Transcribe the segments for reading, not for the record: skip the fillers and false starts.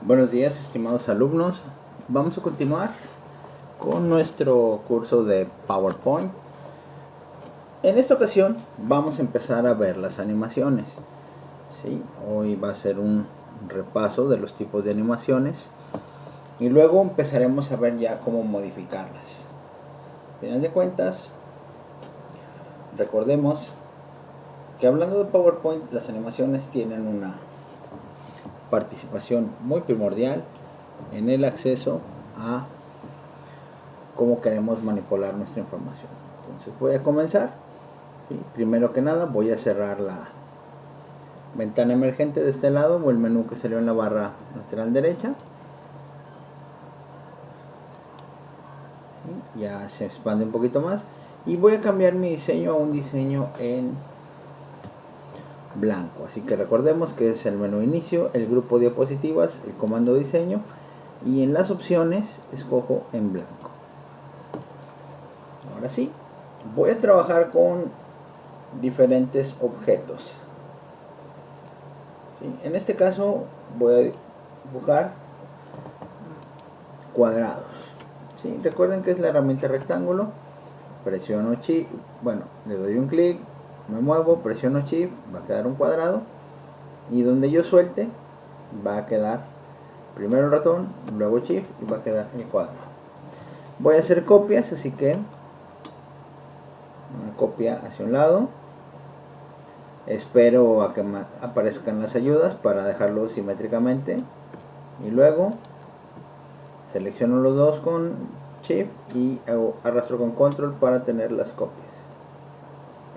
Buenos días, estimados alumnos. Vamos a continuar con nuestro curso de PowerPoint. En esta ocasión vamos a empezar a ver las animaciones. ¿Sí? Hoy va a ser un repaso de los tipos de animaciones y luego empezaremos a ver ya cómo modificarlas. Al final de cuentas, recordemos que hablando de PowerPoint, las animaciones tienen una participación muy primordial en el acceso a cómo queremos manipular nuestra información. Entonces voy a comenzar. ¿Sí? Primero que nada voy a cerrar la ventana emergente de este lado o el menú que salió en la barra lateral derecha. ¿Sí? Ya se expande un poquito más y voy a cambiar mi diseño a un diseño en blanco. Así que recordemos que es el menú inicio, el grupo diapositivas, el comando diseño y en las opciones escojo en blanco. Ahora sí, voy a trabajar con diferentes objetos. ¿Sí? En este caso voy a dibujar cuadrados. ¿Sí? Recuerden que es la herramienta rectángulo. Presiono Shift, bueno, le doy un clic, me muevo, presiono Shift, va a quedar un cuadrado y donde yo suelte va a quedar primero el ratón, luego Shift y va a quedar el cuadrado. Voy a hacer copias, así que una copia hacia un lado, espero a que aparezcan las ayudas para dejarlo simétricamente y luego selecciono los dos con Shift y arrastro con Control para tener las copias.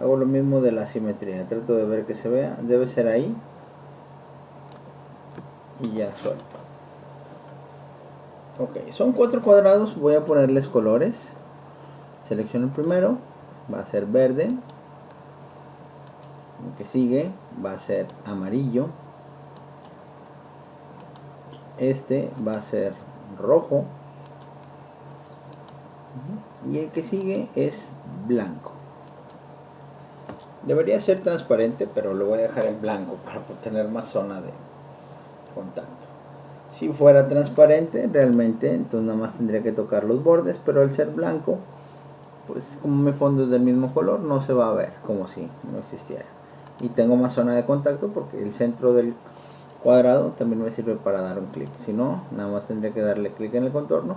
Hago lo mismo de la simetría, trato de ver que se vea, debe ser ahí y ya suelto. Ok, son 4 cuadrados, voy a ponerles colores. Selecciono el primero, va a ser verde. El que sigue va a ser amarillo. Este va a ser rojo. Y el que sigue es blanco. Debería ser transparente, pero lo voy a dejar en blanco para tener más zona de contacto. Si fuera transparente realmente, entonces nada más tendría que tocar los bordes, pero al ser blanco, pues como mi fondo es del mismo color, no se va a ver como si no existiera. Y tengo más zona de contacto porque el centro del cuadrado también me sirve para dar un clic. Si no, nada más tendría que darle clic en el contorno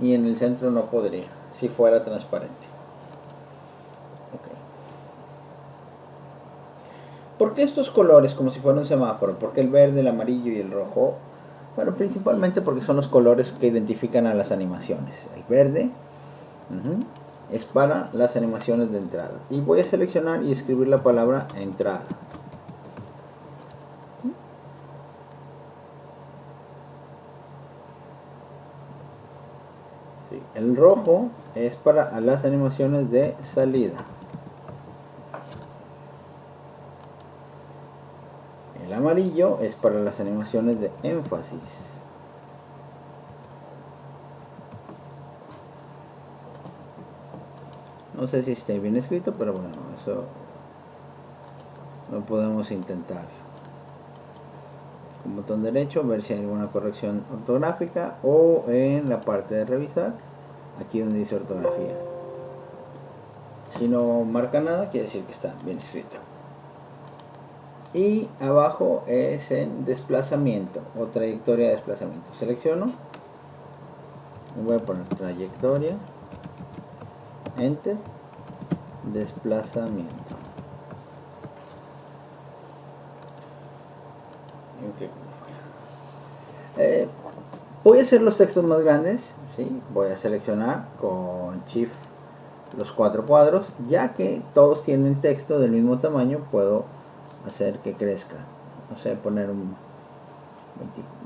y en el centro no podría, si fuera transparente. Okay. ¿Por qué estos colores como si fuera un semáforo? ¿Por qué el verde, el amarillo y el rojo? Bueno, principalmente porque son los colores que identifican a las animaciones. El verde es para las animaciones de entrada. Y voy a seleccionar y escribir la palabra entrada. Sí. El rojo es para las animaciones de salida. El amarillo es para las animaciones de énfasis. No sé si esté bien escrito, pero bueno, eso lo podemos intentar. Con botón derecho, ver si hay alguna corrección ortográfica o en la parte de revisar, aquí donde dice ortografía. Si no marca nada, quiere decir que está bien escrito. Y abajo es en desplazamiento o trayectoria de desplazamiento. Selecciono, voy a poner trayectoria, enter, desplazamiento. Voy a hacer los textos más grandes, ¿sí? Voy a seleccionar con Shift los 4 cuadros, ya que todos tienen texto del mismo tamaño, puedo hacer que crezca. No sé, poner un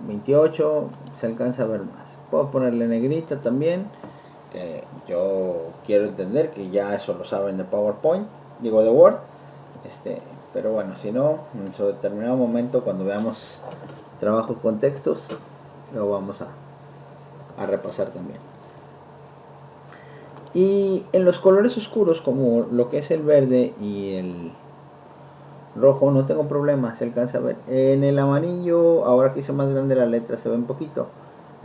28, se alcanza a ver más. Puedo ponerle negrita también, que yo quiero entender que ya eso lo saben de PowerPoint, digo de Word, pero bueno, si no, en su determinado momento cuando veamos trabajos con textos, lo vamos a repasar también. Y en los colores oscuros, como lo que es el verde y el rojo, no tengo problema, se alcanza a ver. En el amarillo, ahora que hice más grande la letra, se ve un poquito.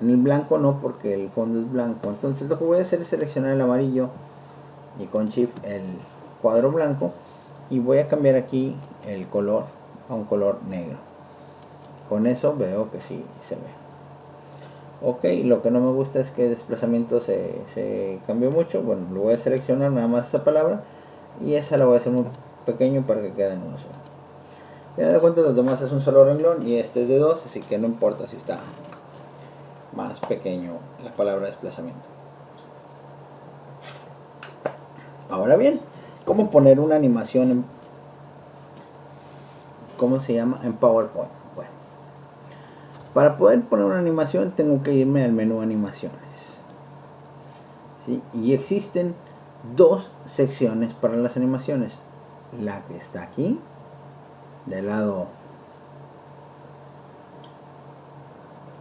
En el blanco no, porque el fondo es blanco. Entonces lo que voy a hacer es seleccionar el amarillo y con Shift el cuadro blanco, y voy a cambiar aquí el color a un color negro. Con eso veo que sí se ve. Ok, lo que no me gusta es que el desplazamiento se cambió mucho. Bueno, lo voy a seleccionar nada más esa palabra, y esa la voy a hacer muy pequeño para que quede en uno solo. Al final de cuentas los demás es un solo renglón y este es de 2, así que no importa si está más pequeño la palabra desplazamiento. Ahora bien, ¿cómo poner una animación en, ¿cómo se llama? En PowerPoint? Bueno, para poder poner una animación tengo que irme al menú animaciones, ¿sí? Y existen dos secciones para las animaciones. La que está aquí, del lado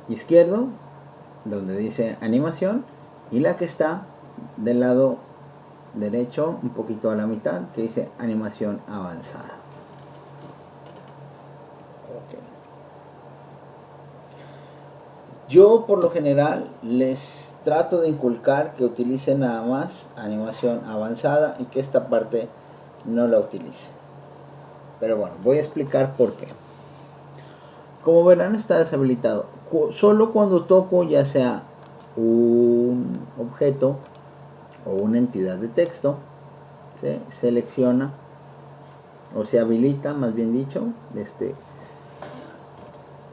izquierdo, donde dice animación, y la que está del lado derecho, un poquito a la mitad, que dice animación avanzada. Okay. Yo por lo general les trato de inculcar que utilicen nada más animación avanzada y que esta parte no la utilicen. Pero bueno, voy a explicar por qué. Como verán, está deshabilitado. Solo cuando toco ya sea un objeto o una entidad de texto, se selecciona o se habilita, más bien dicho,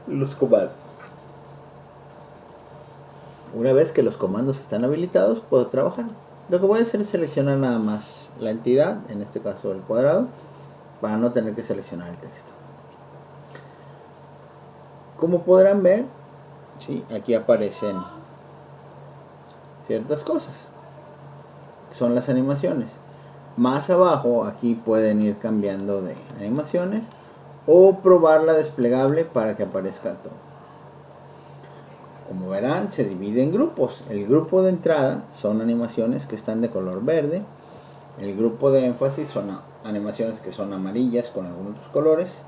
los comandos. Una vez que los comandos están habilitados, puedo trabajar. Lo que voy a hacer es seleccionar nada más la entidad, en este caso el cuadrado, para no tener que seleccionar el texto. Como podrán ver, ¿sí? Aquí aparecen ciertas cosas. Son las animaciones. Más abajo, aquí pueden ir cambiando de animaciones o probar la desplegable para que aparezca todo. Como verán, se divide en grupos. El grupo de entrada son animaciones que están de color verde. El grupo de énfasis son animaciones que son amarillas con algunos colores.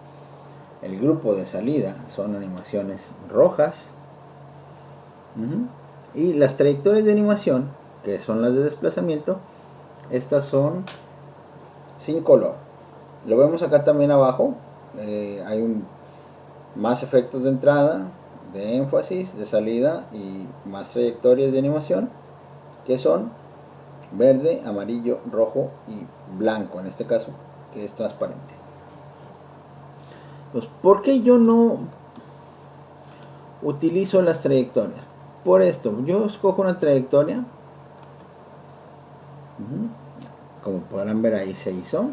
El grupo de salida son animaciones rojas. Y las trayectorias de animación, que son las de desplazamiento, estas son sin color. Lo vemos acá también abajo. Hay más efectos de entrada, de énfasis, de salida y más trayectorias de animación, que son verde, amarillo, rojo y blanco, en este caso, que es transparente. Entonces, ¿por qué yo no utilizo las trayectorias? Por esto, yo escojo una trayectoria, como podrán ver ahí se hizo.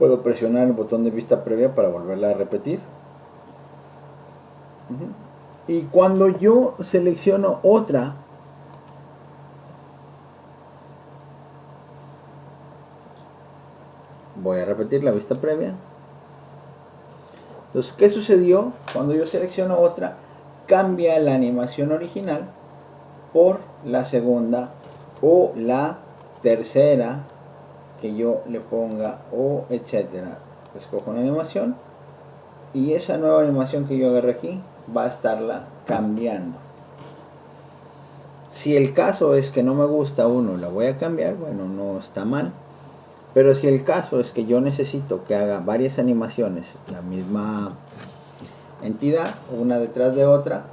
Puedo presionar el botón de vista previa para volverla a repetir. Y cuando yo selecciono otra, voy a repetir la vista previa. Entonces, ¿qué sucedió? Cuando yo selecciono otra, cambia la animación original por la segunda o la tercera que yo le ponga, o etcétera. Escojo una animación y esa nueva animación que yo agarré aquí va a estarla cambiando. Si el caso es que no me gusta uno, la voy a cambiar, bueno, no está mal. Pero si el caso es que yo necesito que haga varias animaciones, la misma entidad, una detrás de otra,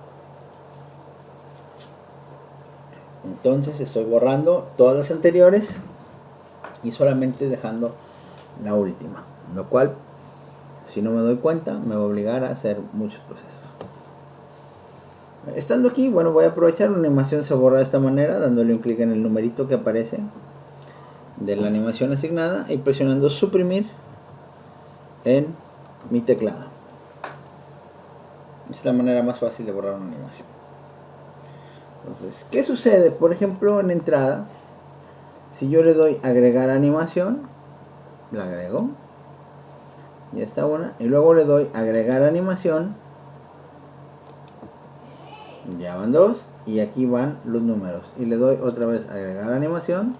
entonces estoy borrando todas las anteriores y solamente dejando la última, lo cual, si no me doy cuenta, me va a obligar a hacer muchos procesos. Estando aquí, bueno, voy a aprovechar, una animación se borra de esta manera, dándole un clic en el numerito que aparece de la animación asignada y presionando suprimir en mi teclado. Es la manera más fácil de borrar una animación. Entonces, ¿qué sucede? Por ejemplo, en entrada, si yo le doy agregar animación, la agrego, ya está una, y luego le doy agregar animación, ya van dos, y aquí van los números, y le doy otra vez agregar animación,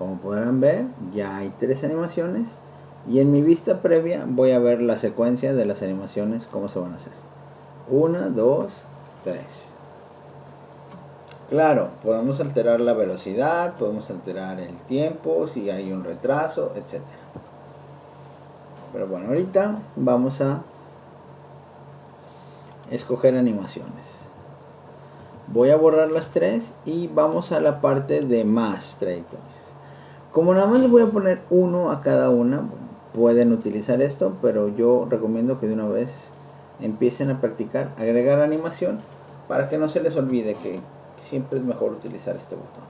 Como podrán ver, ya hay 3 animaciones. Y en mi vista previa voy a ver la secuencia de las animaciones, cómo se van a hacer. 1, 2, 3. Claro, podemos alterar la velocidad, podemos alterar el tiempo, si hay un retraso, etc. Pero bueno, ahorita vamos a escoger animaciones. Voy a borrar las 3 y vamos a la parte de más trayectorias. Como nada más les voy a poner uno a cada una, pueden utilizar esto, pero yo recomiendo que de una vez empiecen a practicar, agregar animación, para que no se les olvide que siempre es mejor utilizar este botón.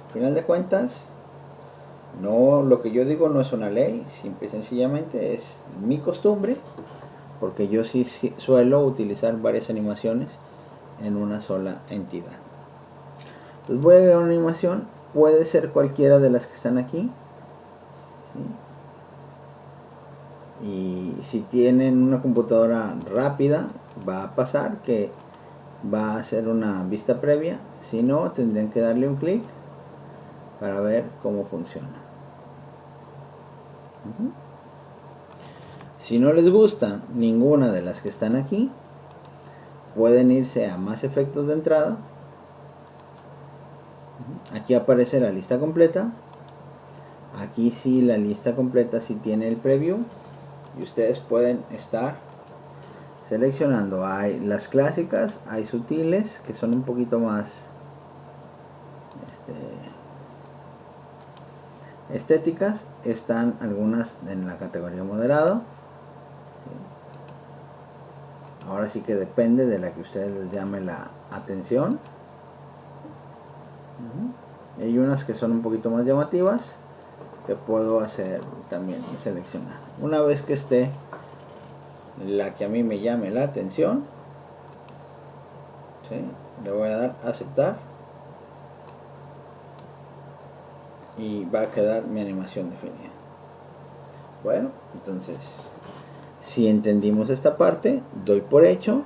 Al final de cuentas, no, lo que yo digo no es una ley, simple y sencillamente es mi costumbre, porque yo sí suelo utilizar varias animaciones en una sola entidad. Entonces voy a agregar una animación, puede ser cualquiera de las que están aquí, ¿sí? Y si tienen una computadora rápida, va a pasar que va a hacer una vista previa, si no tendrían que darle un clic para ver cómo funciona. Si no les gusta ninguna de las que están aquí, pueden irse a más efectos de entrada. Aquí aparece la lista completa. Aquí sí, la lista completa sí tiene el preview, y ustedes pueden estar seleccionando. Hay las clásicas, hay sutiles que son un poquito más estéticas, están algunas en la categoría moderado. Ahora sí que depende de la que ustedes les llame la atención. Hay unas que son un poquito más llamativas que puedo hacer también seleccionar. Una vez que esté la que a mí me llame la atención, ¿sí?, le voy a dar a aceptar y va a quedar mi animación definida. Bueno, entonces, si entendimos esta parte, doy por hecho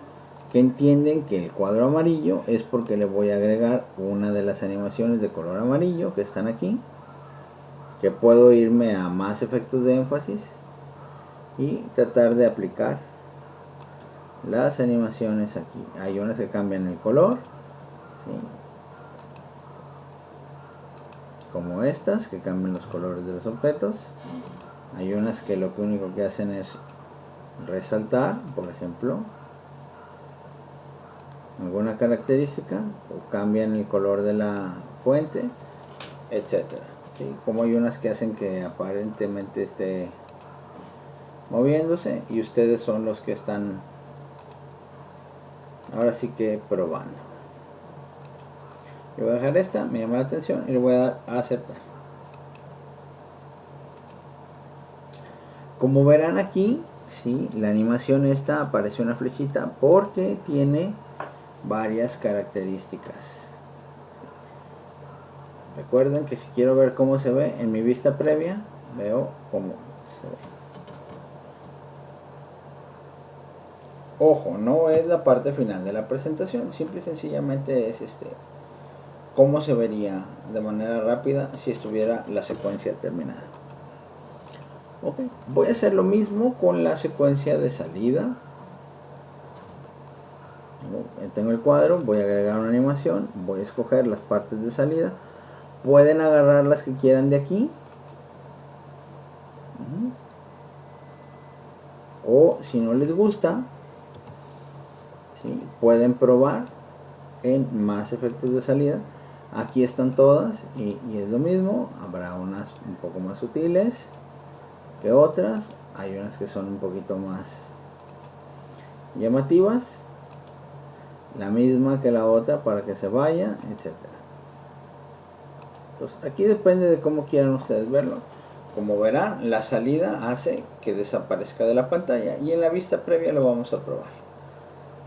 que entienden que el cuadro amarillo es porque le voy a agregar una de las animaciones de color amarillo que están aquí, que puedo irme a más efectos de énfasis y tratar de aplicar las animaciones aquí. Hay unas que cambian el color, ¿sí?, como estas que cambian los colores de los objetos. Hay unas que lo único que hacen es resaltar, por ejemplo, alguna característica, o cambian el color de la fuente, etcétera, ¿sí? Como hay unas que hacen que aparentemente esté moviéndose y ustedes son los que están ahora sí que probando. Yo voy a dejar esta, me llama la atención y le voy a dar a aceptar. Como verán aquí, ¿sí?, la animación esta apareció una flechita porque tiene varias características. Recuerden que si quiero ver cómo se ve en mi vista previa, veo cómo se ve. Ojo, no es la parte final de la presentación, simple y sencillamente es cómo se vería de manera rápida si estuviera la secuencia terminada. Okay. Voy a hacer lo mismo con la secuencia de salida. Tengo el cuadro, voy a agregar una animación, voy a escoger las partes de salida. Pueden agarrar las que quieran de aquí, o si no les gusta, ¿sí?, pueden probar en más efectos de salida. Aquí están todas y es lo mismo. Habrá unas un poco más sutiles que otras, hay unas que son un poquito más llamativas, la misma que la otra para que se vaya, etcétera. Pues aquí depende de cómo quieran ustedes verlo. Como verán, la salida hace que desaparezca de la pantalla y en la vista previa lo vamos a probar.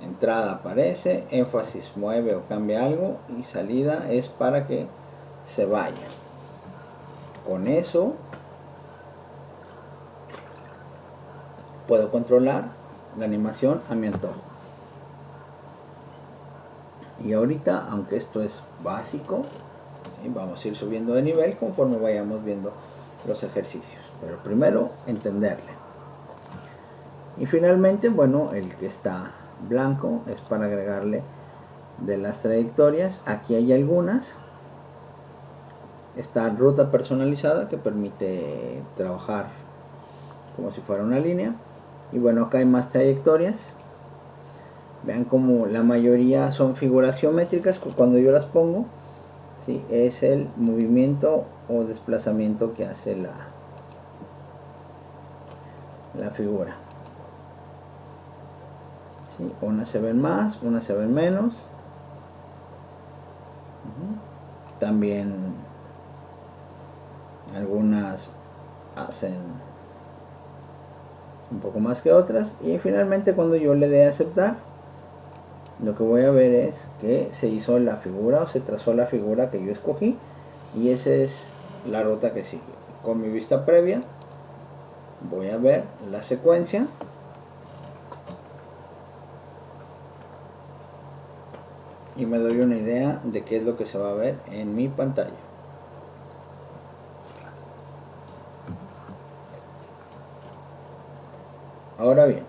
Entrada aparece, énfasis mueve o cambia algo y salida es para que se vaya. Con eso puedo controlar la animación a mi antojo. Y ahorita, aunque esto es básico, ¿sí? Vamos a ir subiendo de nivel conforme vayamos viendo los ejercicios, pero primero entenderle. Y finalmente, bueno, el que está blanco es para agregarle de las trayectorias. Aquí hay algunas. Está ruta personalizada, que permite trabajar como si fuera una línea. Y bueno, acá hay más trayectorias. Vean como la mayoría son figuras geométricas. Cuando yo las pongo, ¿sí? Es el movimiento o desplazamiento que hace la figura, ¿sí? Unas se ven más, unas se ven menos. También algunas hacen un poco más que otras. Y finalmente, cuando yo le dé a aceptar, lo que voy a ver es que se hizo la figura o se trazó la figura que yo escogí, y esa es la ruta que sigue. Con mi vista previa voy a ver la secuencia y me doy una idea de qué es lo que se va a ver en mi pantalla. Ahora bien,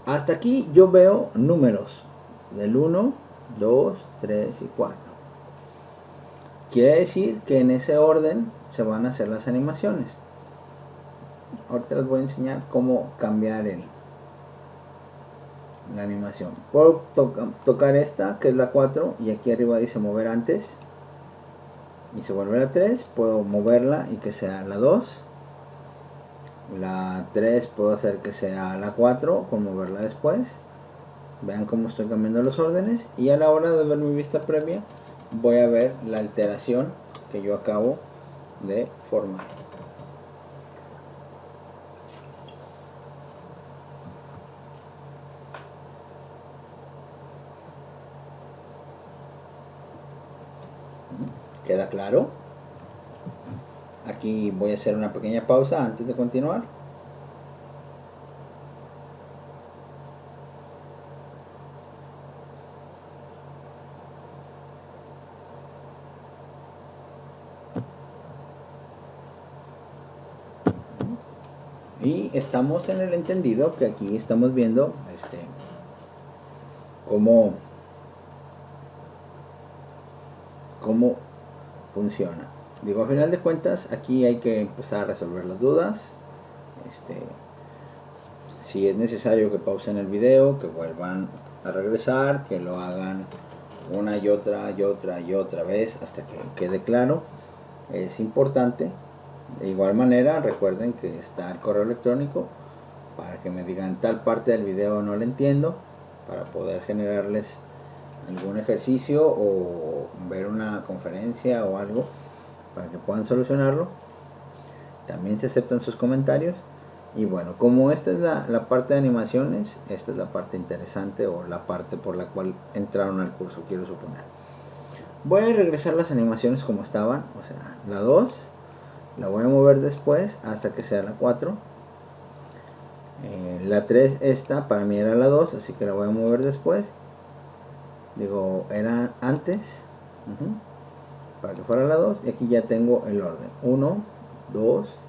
hasta aquí yo veo números del 1, 2, 3 y 4. Quiere decir que en ese orden se van a hacer las animaciones. Ahorita les voy a enseñar cómo cambiar la animación. Puedo tocar esta, que es la 4, y aquí arriba dice mover antes, y se vuelve la 3. Puedo moverla y que sea la 2. La 3 puedo hacer que sea la 4 con moverla después. Vean cómo estoy cambiando los órdenes, y a la hora de ver mi vista previa voy a ver la alteración que yo acabo de formar. ¿Queda claro? Aquí voy a hacer una pequeña pausa antes de continuar. Y estamos en el entendido que aquí estamos viendo cómo funciona. Digo, a final de cuentas, aquí hay que empezar a resolver las dudas. Si es necesario que pausen el video, que vuelvan a regresar, que lo hagan una y otra y otra y otra vez hasta que quede claro. Es importante. De igual manera, recuerden que está el correo electrónico para que me digan tal parte del video no lo entiendo, para poder generarles algún ejercicio o ver una conferencia o algo para que puedan solucionarlo. También se aceptan sus comentarios. Y bueno, como esta es la parte de animaciones, esta es la parte interesante, o la parte por la cual entraron al curso, quiero suponer. Voy a regresar las animaciones como estaban, o sea, la 2 la voy a mover después hasta que sea la 4. La 3, esta para mí era la 2, así que la voy a mover después. Digo, era antes, para que fuera la 2, y aquí ya tengo el orden. 1, 2,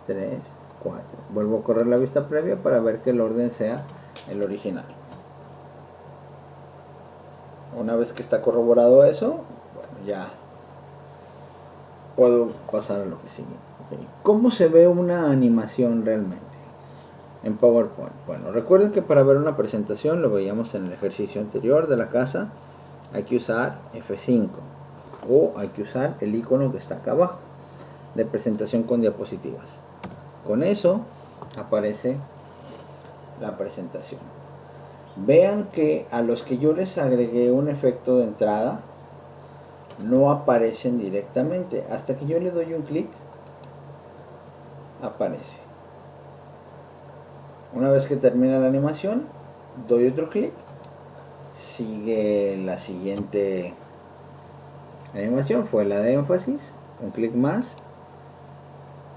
3, 4. Vuelvo a correr la vista previa para ver que el orden sea el original. Una vez que está corroborado eso, bueno, ya puedo pasar a lo que sigue. Okay. ¿Cómo se ve una animación realmente en PowerPoint? Bueno, recuerden que para ver una presentación, lo veíamos en el ejercicio anterior de la casa, hay que usar F5 o hay que usar el icono que está acá abajo de presentación con diapositivas. Con eso aparece la presentación. Vean que a los que yo les agregué un efecto de entrada no aparecen directamente. Hasta que yo le doy un clic, aparece. Una vez que termina la animación, doy otro clic, sigue la siguiente animación, fue la de énfasis, un clic más,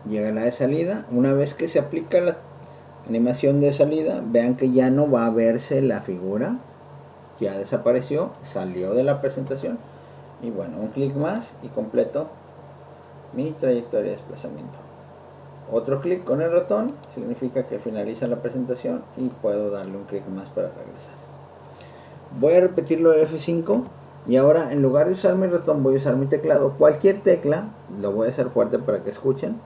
llega la de salida. Una vez que se aplica la animación de salida, vean que ya no va a verse la figura ya desapareció, salió de la presentación. Y bueno, un clic más y completo mi trayectoria de desplazamiento. Otro clic con el ratón significa que finaliza la presentación y puedo darle un clic más para regresar. Voy a repetirlo del F5 y ahora en lugar de usar mi ratón voy a usar mi teclado. Cualquier tecla, lo voy a hacer fuerte para que escuchen.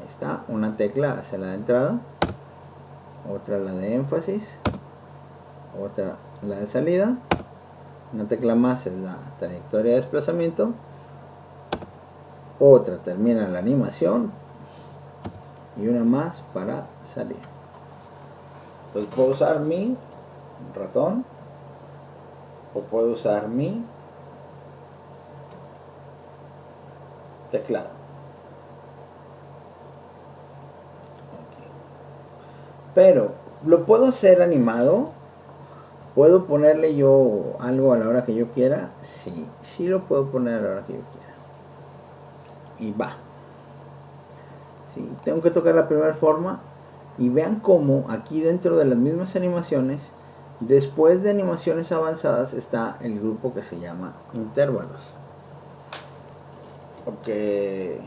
Ahí está, una tecla hacia la de entrada, otra la de énfasis, otra la de salida, una tecla más es la trayectoria de desplazamiento, otra termina la animación y una más para salir. Entonces puedo usar mi ratón o puedo usar mi teclado. Pero lo puedo hacer animado. ¿Puedo ponerle yo algo a la hora que yo quiera? Sí, sí lo puedo poner a la hora que yo quiera. Y va. Sí, tengo que tocar la primera forma. Y vean cómo aquí dentro de las mismas animaciones, después de animaciones avanzadas está el grupo que se llama intervalos. Porque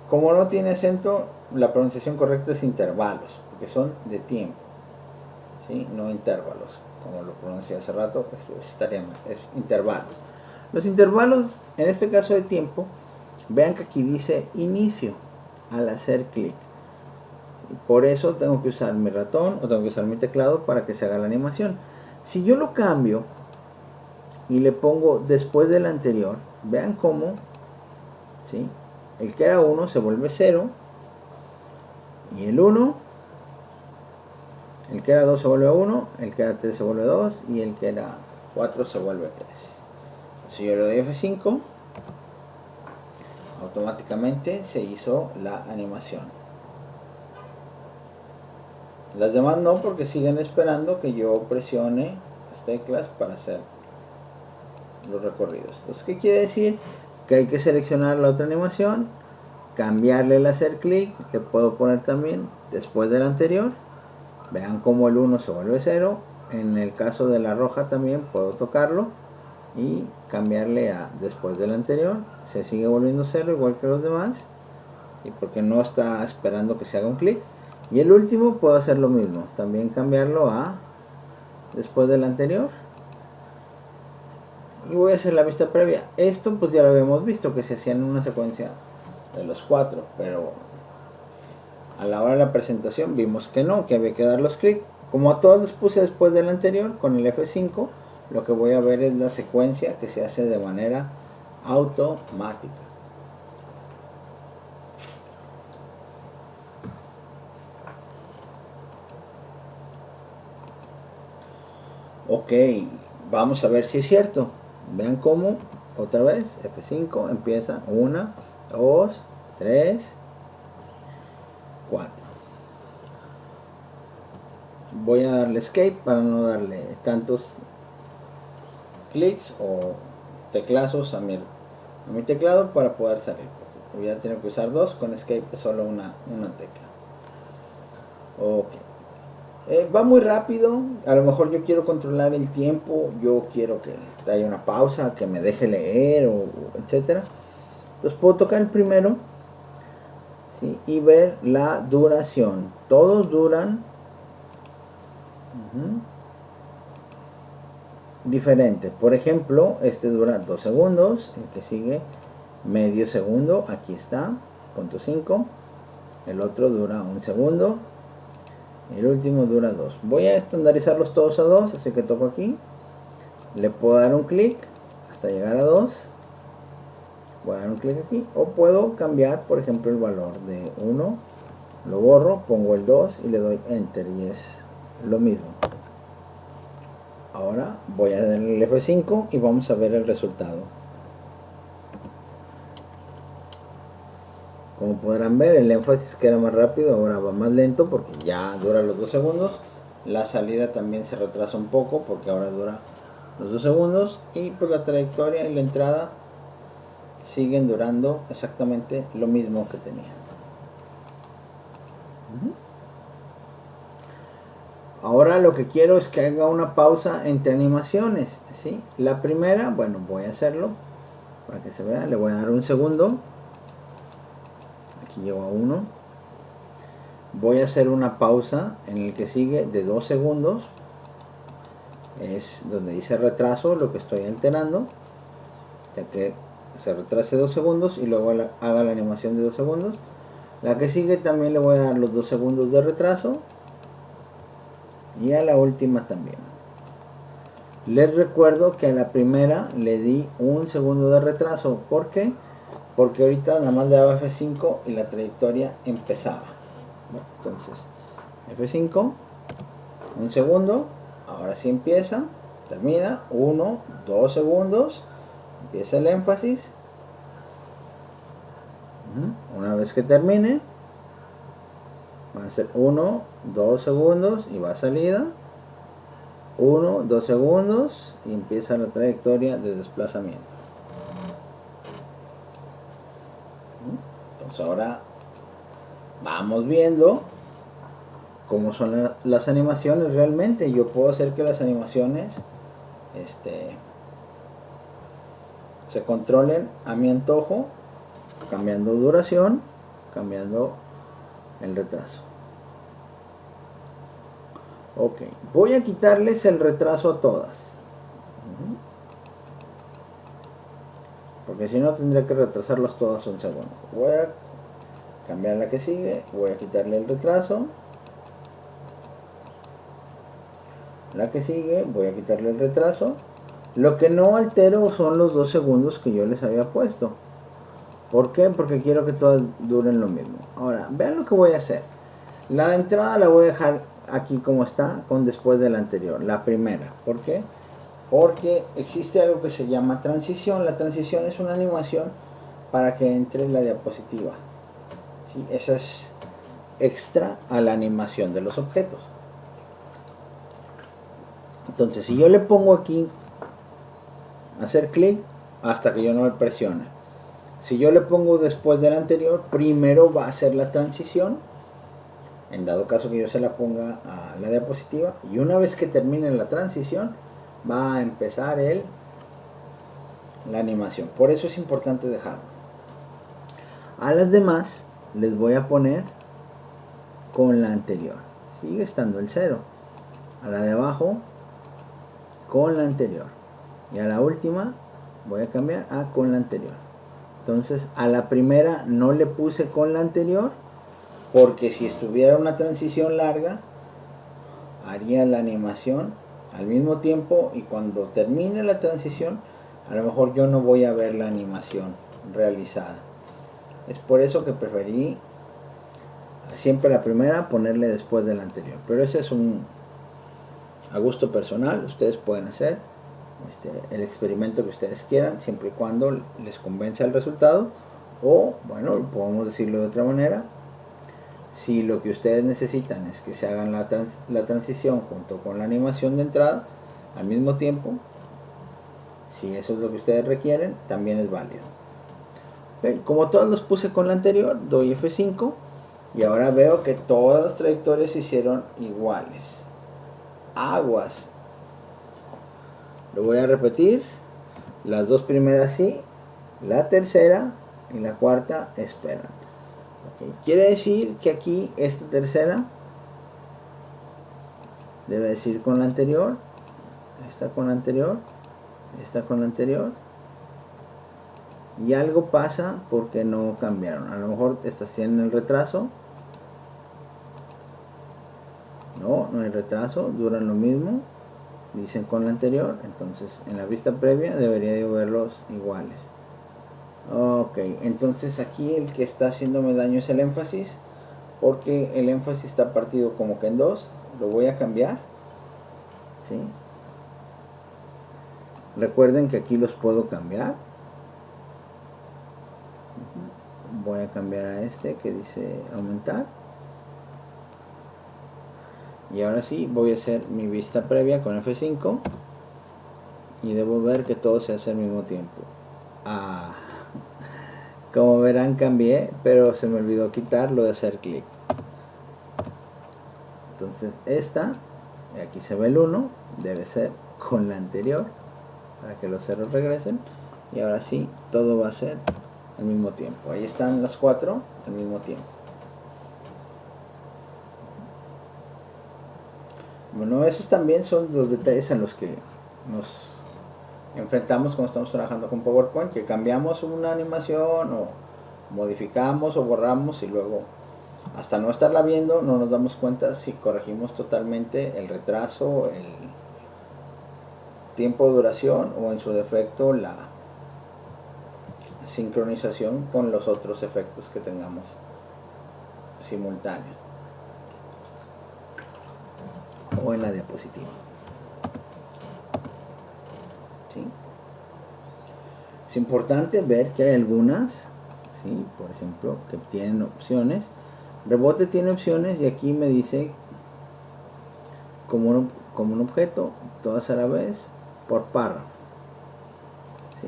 como no tiene acento, la pronunciación correcta es intervalos, porque son de tiempo, ¿sí? No intervalos, como lo pronuncié hace rato, es intervalos. Los intervalos, en este caso de tiempo, vean que aquí dice inicio al hacer clic. Por eso tengo que usar mi ratón o tengo que usar mi teclado para que se haga la animación. Si yo lo cambio y le pongo después del anterior, vean cómo, ¿sí? El que era 1 se vuelve 0 y el 1, el que era 2 se vuelve 1, el que era 3 se vuelve 2 y el que era 4 se vuelve 3. Si yo le doy F5, automáticamente se hizo la animación. Las demás no, porque siguen esperando que yo presione las teclas para hacer los recorridos. Entonces, ¿qué quiere decir? Que hay que seleccionar la otra animación, cambiarle el hacer clic, le puedo poner también después del anterior. Vean cómo el 1 se vuelve 0. En el caso de la roja también puedo tocarlo y cambiarle a después del anterior. Se sigue volviendo 0 igual que los demás, y porque no está esperando que se haga un clic. Y el último puedo hacer lo mismo, también cambiarlo a después del anterior. Y voy a hacer la vista previa. Esto pues ya lo habíamos visto, que se hacía en una secuencia de los 4, pero a la hora de la presentación vimos que no, que había que dar los clics. Como a todos los puse después del anterior, con el F5 lo que voy a ver es la secuencia que se hace de manera automática. Ok, vamos a ver si es cierto. Vean cómo, otra vez, F5, empieza 1, 2, 3, 4. Voy a darle escape para no darle tantos clics o teclazos a mi teclado para poder salir. Voy a tener que usar 2, con escape es solo una tecla. Ok. Va muy rápido, a lo mejor yo quiero controlar el tiempo, yo quiero que haya una pausa, que me deje leer, o etcétera. Entonces puedo tocar el primero, ¿sí? Y ver la duración. Todos duran diferente. Por ejemplo, este dura 2 segundos, el que sigue medio segundo, aquí está, 0.5. El otro dura 1 segundo. El último dura 2. Voy a estandarizarlos todos a 2, así que toco aquí. Le puedo dar un clic hasta llegar a 2. Voy a dar un clic aquí. O puedo cambiar, por ejemplo, el valor de 1. Lo borro, pongo el 2 y le doy Enter y es lo mismo. Ahora voy a darle el F5 y vamos a ver el resultado. Como podrán ver, el énfasis que era más rápido ahora va más lento porque ya dura los 2 segundos. La salida también se retrasa un poco porque ahora dura los 2 segundos. Y pues la trayectoria y la entrada siguen durando exactamente lo mismo que tenía. Ahora lo que quiero es que haga una pausa entre animaciones, ¿sí? La primera, bueno, voy a hacerlo para que se vea, le voy a dar un segundo. Aquí llego a 1. Voy a hacer una pausa en el que sigue de 2 segundos. Es donde dice retraso lo que estoy alterando, ya que se retrase 2 segundos y luego haga la animación de 2 segundos. La que sigue también le voy a dar los 2 segundos de retraso, y a la última también. Les recuerdo que a la primera le di 1 segundo de retraso. ¿Por qué? Porque ahorita nada más le daba F5 y la trayectoria empezaba. Entonces F5, 1 segundo, ahora sí empieza, termina, 1, 2 segundos, empieza el énfasis. Una vez que termine, va a ser 1, 2 segundos y va a salida, 1, 2 segundos y empieza la trayectoria de desplazamiento. Entonces ahora vamos viendo cómo son las animaciones realmente. Yo puedo hacer que las animaciones se controlen a mi antojo, cambiando duración, cambiando el retraso. Ok, voy a quitarles el retraso a todas, porque si no tendría que retrasarlas todas un segundo. Voy a cambiar la que sigue, voy a quitarle el retraso. La que sigue, voy a quitarle el retraso. Lo que no altero son los 2 segundos que yo les había puesto. ¿Por qué? Porque quiero que todas duren lo mismo. Ahora, vean lo que voy a hacer. La entrada la voy a dejar aquí como está, con después de la anterior, la primera. ¿Por qué? Porque existe algo que se llama transición. La transición es una animación para que entre la diapositiva, ¿sí? Esa es extra a la animación de los objetos. Entonces, si yo le pongo aquí hacer clic hasta que yo no le presione, si yo le pongo después del anterior, primero va a hacer la transición, en dado caso que yo se la ponga a la diapositiva, y una vez que termine la transición va a empezar la animación. Por eso es importante dejarlo. A las demás les voy a poner con la anterior, sigue estando el 0. A la de abajo con la anterior, y a la última voy a cambiar a con la anterior. Entonces a la primera no le puse con la anterior, porque si estuviera una transición larga haría la animación al mismo tiempo, y cuando termine la transición a lo mejor yo no voy a ver la animación realizada. Es por eso que preferí siempre la primera ponerle después de la anterior, pero ese es a gusto personal. Ustedes pueden hacer el experimento que ustedes quieran, siempre y cuando les convenza el resultado. O bueno, podemos decirlo de otra manera: si lo que ustedes necesitan es que se hagan la transición junto con la animación de entrada al mismo tiempo, si eso es lo que ustedes requieren, también es válido. Okay, como todos los puse con la anterior, doy F5 y ahora veo que todas las trayectorias se hicieron iguales. Aguas. Lo voy a repetir. Las dos primeras sí, la tercera y la cuarta esperan. Okay. Quiere decir que aquí esta tercera debe decir con la anterior, esta con la anterior, esta con la anterior, y algo pasa porque no cambiaron. A lo mejor estas tienen el retraso. No hay retraso, duran lo mismo, dicen con la anterior. Entonces en la vista previa debería de verlos iguales. Ok, entonces aquí el que está haciéndome daño es el énfasis, porque el énfasis está partido como que en dos. Lo voy a cambiar, ¿sí? Recuerden que aquí los puedo cambiar. Voy a cambiar a este que dice aumentar, y ahora sí voy a hacer mi vista previa con F5 y debo ver que todo se hace al mismo tiempo. Como verán, cambié, pero se me olvidó quitar lo de hacer clic. Entonces esta aquí se ve el 1, debe ser con la anterior para que los ceros regresen, y ahora sí todo va a ser al mismo tiempo. Ahí están las 4 al mismo tiempo. Bueno, esos también son los detalles en los que nos enfrentamos cuando estamos trabajando con PowerPoint, que cambiamos una animación o modificamos o borramos y luego hasta no estarla viendo no nos damos cuenta si corregimos totalmente el retraso, el tiempo de duración o en su defecto la sincronización con los otros efectos que tengamos simultáneos o en la diapositiva. ¿Sí? Es importante ver que hay algunas, ¿sí? Por ejemplo, que tienen opciones. Rebote tiene opciones y aquí me dice como un objeto, todas a la vez, por párrafo. ¿Sí?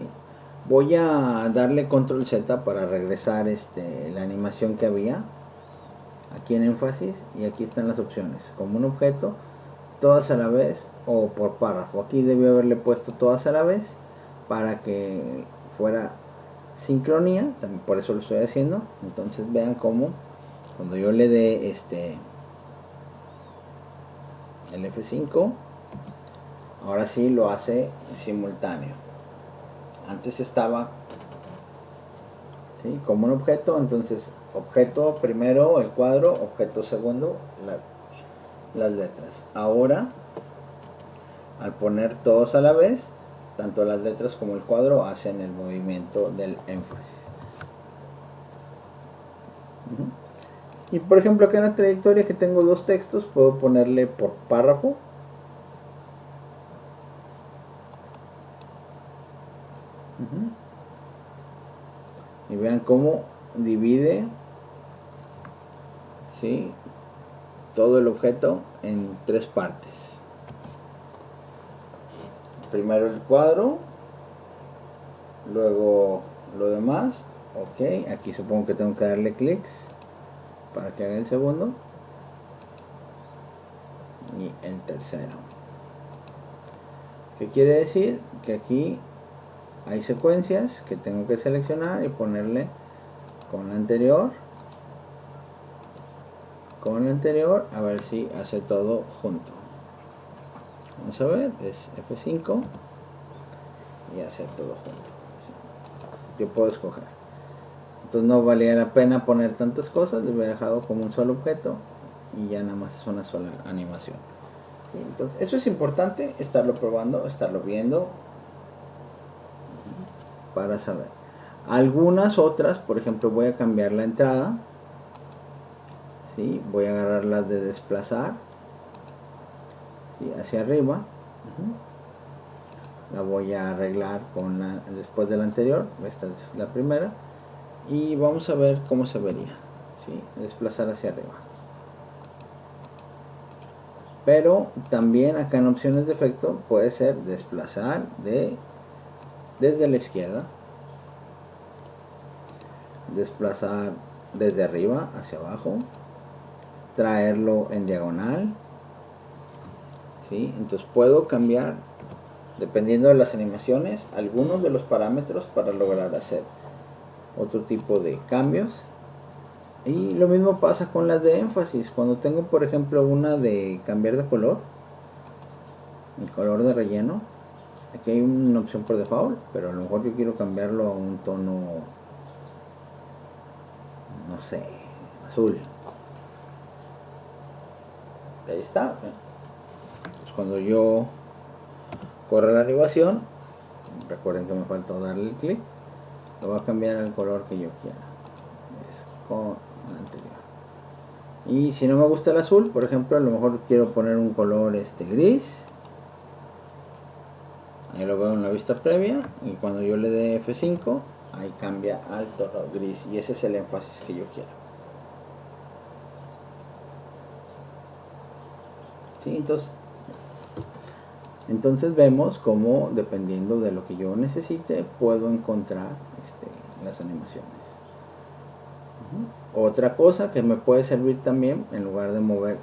Voy a darle control Z para regresar la animación que había aquí en énfasis, y aquí están las opciones, como un objeto, todas a la vez o por párrafo. Aquí debió haberle puesto todas a la vez para que fuera sincronía, también por eso lo estoy haciendo. Entonces vean cómo cuando yo le dé el F5, ahora sí lo hace simultáneo. Antes estaba, ¿sí?, como un objeto, entonces objeto primero el cuadro, objeto segundo las letras. Ahora, al poner todos a la vez, tanto las letras como el cuadro hacen el movimiento del énfasis. Y por ejemplo, acá en la trayectoria, que tengo dos textos, puedo ponerle por párrafo. Y vean cómo divide, ¿sí?, todo el objeto en tres partes. Primero el cuadro, luego lo demás. Ok, aquí supongo que tengo que darle clics para que haga el segundo y el tercero. ¿Qué quiere decir? Que aquí hay secuencias que tengo que seleccionar y ponerle con la anterior, a ver si hace todo junto. Vamos a ver, es F5 y hace todo junto. Yo puedo escoger. Entonces no valía la pena poner tantas cosas, lo hubiera dejado como un solo objeto y ya nada más es una sola animación. Entonces eso es importante, estarlo probando, estarlo viendo para saber. Algunas otras, por ejemplo, voy a cambiar la entrada, ¿sí? Voy a agarrar las de desplazar, ¿sí?, hacia arriba. La voy a arreglar con después de la anterior. Esta es la primera y vamos a ver cómo se vería, ¿sí?, desplazar hacia arriba. Pero también acá en opciones de efecto puede ser desplazar desde la izquierda, desplazar desde arriba hacia abajo, traerlo en diagonal, ¿sí? Entonces puedo cambiar, dependiendo de las animaciones, algunos de los parámetros para lograr hacer otro tipo de cambios. Y lo mismo pasa con las de énfasis. Cuando tengo, por ejemplo, una de cambiar de color, el color de relleno, aquí hay una opción por default, pero a lo mejor yo quiero cambiarlo a un tono, no sé, azul. Ahí está. Pues cuando yo corra la animación, recuerden que me faltó darle el clic, lo voy a cambiar al color que yo quiera. Es con el anterior. Y si no me gusta el azul, por ejemplo, a lo mejor quiero poner un color gris. Ahí lo veo en la vista previa, y cuando yo le dé F5, ahí cambia al tono gris, y ese es el énfasis que yo quiero. ¿Sí? Entonces vemos cómo, dependiendo de lo que yo necesite, puedo encontrar las animaciones. Otra cosa que me puede servir también, en lugar de mover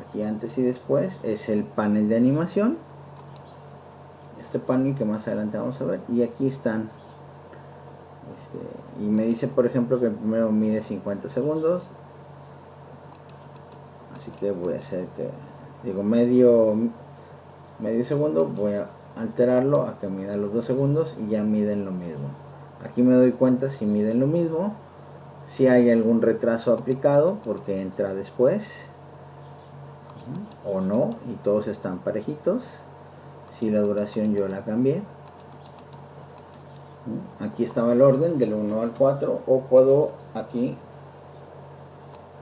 aquí antes y después es el panel de animación, este panel que más adelante vamos a ver, y aquí están y me dice por ejemplo que el primero mide 50 segundos, así que voy a hacer que digo medio segundo, voy a alterarlo a que mida los 2 segundos y ya miden lo mismo. Aquí me doy cuenta si miden lo mismo, si hay algún retraso aplicado porque entra después o no, y todos están parejitos. Si la duración yo la cambié, aquí estaba el orden del 1 al 4, o puedo aquí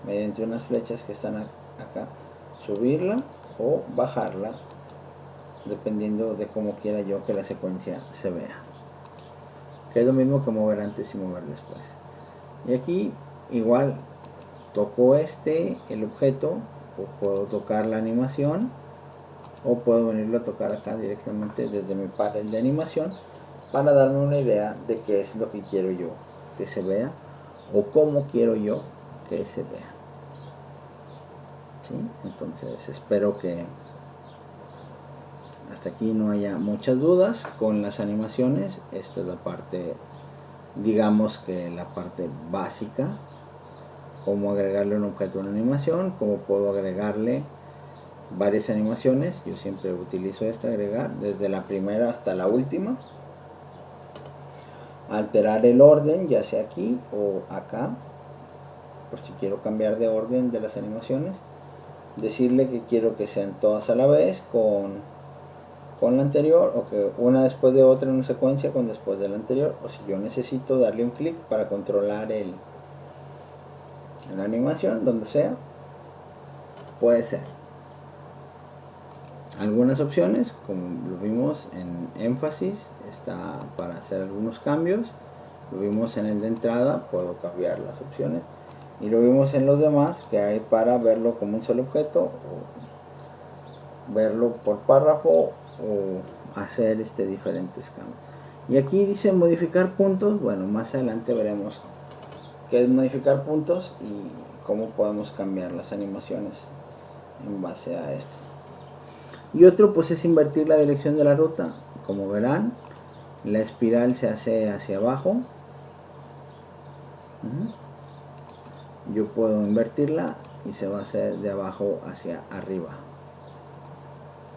mediante unas flechas que están acá subirla o bajarla dependiendo de cómo quiera yo que la secuencia se vea, que es lo mismo que mover antes y mover después. Y aquí igual toco el objeto, o puedo tocar la animación, o puedo venirlo a tocar acá directamente desde mi panel de animación para darme una idea de qué es lo que quiero yo que se vea o cómo quiero yo que se vea. ¿Sí? Entonces espero que hasta aquí no haya muchas dudas con las animaciones. Esta es la parte, digamos que la parte básica, cómo agregarle un objeto a una animación, cómo puedo agregarle varias animaciones. Yo siempre utilizo esta, agregar desde la primera hasta la última, alterar el orden ya sea aquí o acá por si quiero cambiar de orden de las animaciones, decirle que quiero que sean todas a la vez con la anterior, o que una después de otra en una secuencia con después de la anterior, o si yo necesito darle un clic para controlar la animación donde sea, puede ser. Algunas opciones, como lo vimos en énfasis, está para hacer algunos cambios. Lo vimos en el de entrada, puedo cambiar las opciones. Y lo vimos en los demás, que hay para verlo como un solo objeto, o verlo por párrafo, o hacer diferentes cambios. Y aquí dice modificar puntos. Bueno, más adelante veremos qué es modificar puntos y cómo podemos cambiar las animaciones en base a esto. Y otro pues es invertir la dirección de la ruta. Como verán, la espiral se hace hacia abajo. Yo puedo invertirla y se va a hacer de abajo hacia arriba.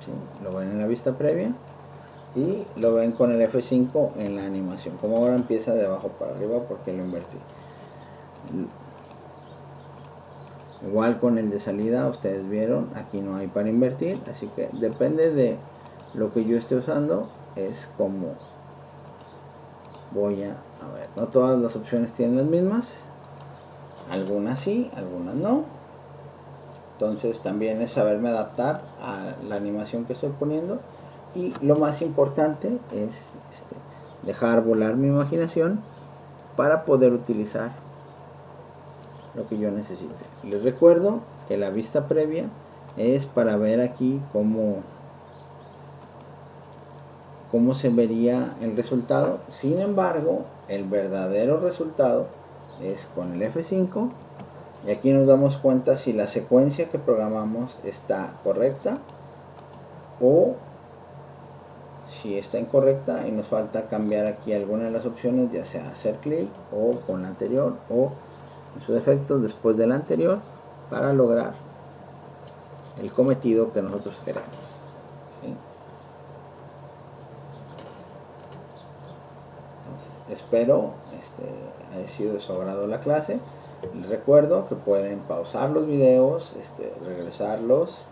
¿Sí? Lo ven en la vista previa y lo ven con el F5 en la animación. Como ahora empieza de abajo para arriba porque lo invertí. Igual con el de salida, ustedes vieron, aquí no hay para invertir, así que depende de lo que yo esté usando, es como voy a ver. No todas las opciones tienen las mismas, algunas sí, algunas no. Entonces también es saberme adaptar a la animación que estoy poniendo, y lo más importante es dejar volar mi imaginación para poder utilizar lo que yo necesite. Les recuerdo que la vista previa es para ver aquí cómo se vería el resultado. Sin embargo, el verdadero resultado es con el F5, y aquí nos damos cuenta si la secuencia que programamos está correcta o si está incorrecta y nos falta cambiar aquí alguna de las opciones, ya sea hacer clic o con la anterior, o en su defecto después de la anterior, para lograr el cometido que nosotros queremos. ¿Sí? Entonces, espero haya sido de su agrado la clase. Les recuerdo que pueden pausar los videos, regresarlos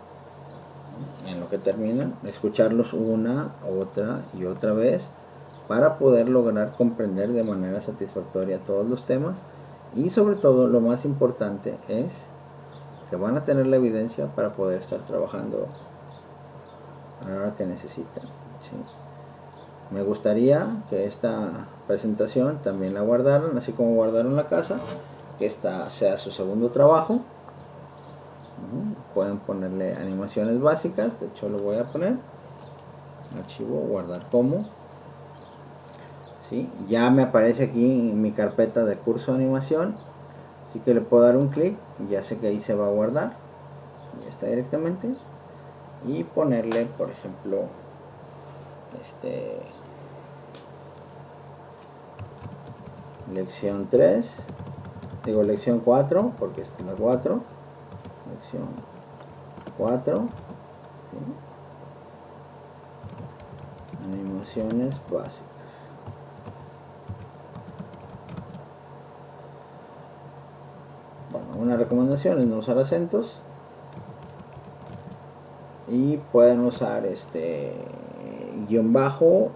en lo que terminan, escucharlos una, otra y otra vez para poder lograr comprender de manera satisfactoria todos los temas. Y sobre todo, lo más importante es que van a tener la evidencia para poder estar trabajando a la hora que necesiten. ¿Sí? Me gustaría que esta presentación también la guardaran, así como guardaron la casa, que esta sea su segundo trabajo. Pueden ponerle animaciones básicas, de hecho lo voy a poner, archivo, guardar como. ¿Sí? Ya me aparece aquí en mi carpeta de curso de animación, así que le puedo dar un clic, ya sé que ahí se va a guardar, ya esta directamente y ponerle, por ejemplo, lección 3, digo lección 4, porque esta es la 4, lección 4, ¿sí? Animaciones básicas. Bueno, una recomendación es no usar acentos y pueden usar guión bajo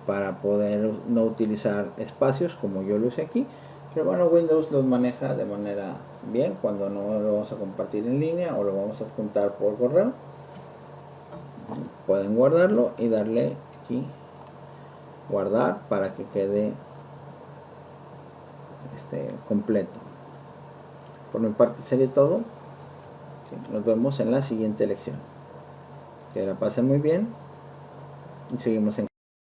para poder no utilizar espacios como yo lo usé aquí, pero bueno, Windows los maneja de manera bien cuando no lo vamos a compartir en línea o lo vamos a adjuntar por correo. Pueden guardarlo y darle aquí guardar para que quede completo. Por mi parte sería todo. ¿Sí? Nos vemos en la siguiente lección. Que la pasen muy bien y seguimos en